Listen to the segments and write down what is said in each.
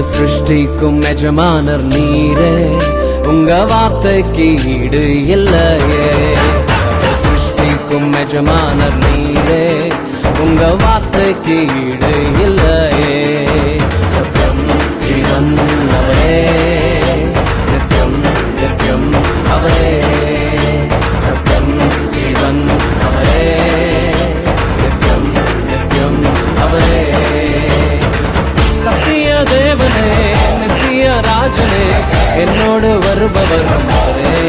சிருஷ்டிக்கும் எஜமானர் நீரே, உங்க வார்த்தைக்கு ஈடு இல்லையே. சிருஷ்டிக்கும் எஜமானர் நீரே, உங்க வார்த்தைக்கு ஈடு இல்லையே. சத்தியம் ஜீவன் அவரே, நித்யம் நித்யம் அவரே. சத்தியம் ஜீவன் அவரே, நித்யம் நித்யம் அவரே. சத்திய தேவனே, நித்திய ராஜனே, என்னோடு வருபவர் அவரே,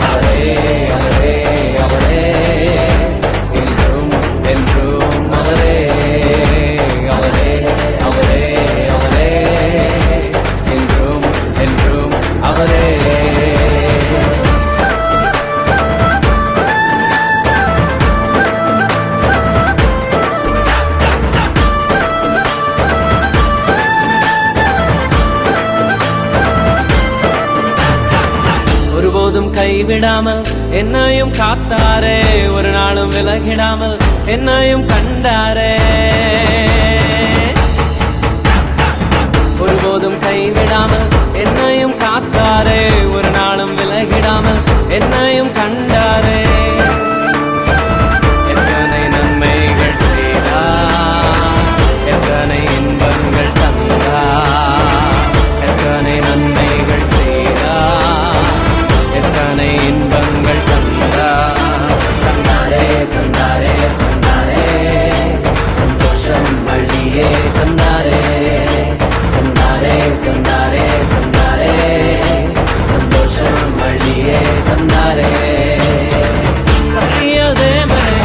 அவரே, அவரே, அவரே. என்றும் என்றும் அவரே, அவரே, அவரே, அவரே. என்றும் என்றும் அவரே. ஒருபோதும் கைவிடாமல் என்னையும் காத்தாரே, ஒரு நாளும் விலகிடாமல் என்னையும் கண்டாரே. ஒருபோதும் கைவிடாமல் என்னையும் காத்தாரே, ஒரு நாளும் விலகிடாமல் என்னையும் கண்டாரே. எத்தனை நன்மைகள் செய்தார், எத்தனை இன்பங்கள் தந்தார். எத்தனை நன்மைகள் செய்தார், எத்தனை இன்பங்கள் தந்தாரே, தந்தாரே, தந்தாரே. சந்தோஷம் வழியே தந்தாரே, தந்தாரே, தந்தாரே, தந்தாரே. சந்தோஷம் வழியே தந்தாரே. சத்திய தேவனே,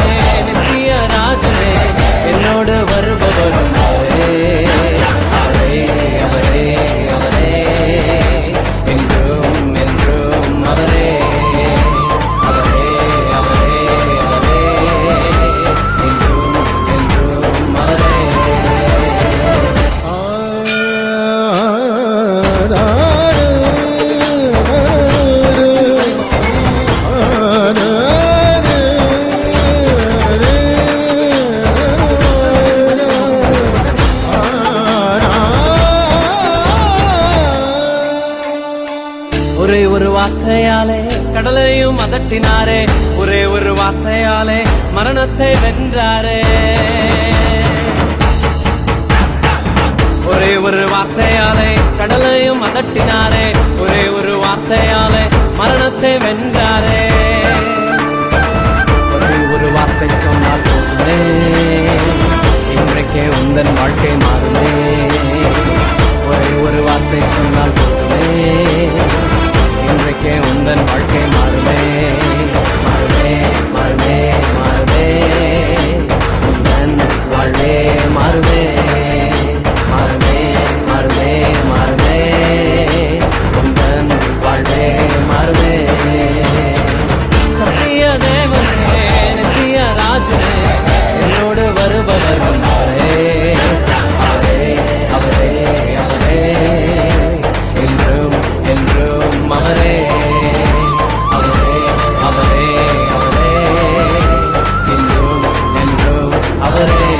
நித்திய ராஜனே, என்னோடு வருபவரும் அவரே, அவரே, அவரே, அவரே. என்றும் என்றும் அவரே, அவரே, அவரே, அவரே. என்றும் என்றும் அவரே. ஒரே ஒரு வார்த்தையாலே கடலையும் அதட்டினாரே, ஒரே ஒரு வார்த்தையாலே மரணத்தை வென்றாரே. ஒரே ஒரு வார்த்தையாலே கடலையும் அதட்டினாரே, ஒரே ஒரு வார்த்தையாலே மரணத்தை வென்றாரே. ஒரே ஒரு வார்த்தை சொன்னால் போதுமே, இன்றைக்கே உந்தன் வாழ்க்கை மாறுமே. ஒரே ஒரு வார்த்தை சொன்னால் போதுமே, இன்றைக்கே உந்தன் வாழ்க்கை மாறுமே, மாறுமே, மாறுமே, மாறுமே. உந்தன் வாழ்வே மாறுமே, மாறுமே, மாறுமே, மாறுமே. உந்தன் வாழ்வே மாறுமே. சத்திய தேவனே, நித்திய ராஜனே, என்னோடு வருபவர் அவரே, அவரே, அவரே, அவரே. என்றும் என்றும் அவரே, அவரே, அவரே, அவரே. என்றும் என்றும் அவரே.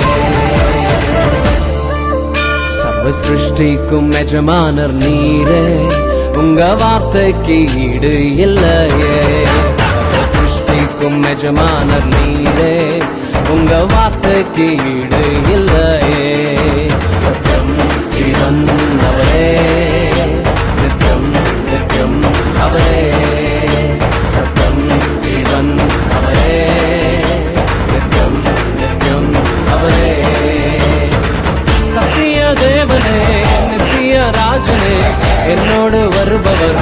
சர்வ சிருஷ்டிக்கும் எஜமானர் நீரே, உங்க வார்த்தைக்கு ஈடு இல்லையே. சர்வ சிருஷ்டிக்கும் எஜமானர் நீரே, உங்க வார்த்தைக்கு ஈடு இல்லையே. சத்தியம் ஜீவன் அவரே, நித்யம் நித்யம் அவரே. சத்தியம் ஜீவன் அவரே, நித்யம் நித்யம் அவரே. சத்திய தேவனே, நித்திய ராஜனே, என்னோடு வருபவர்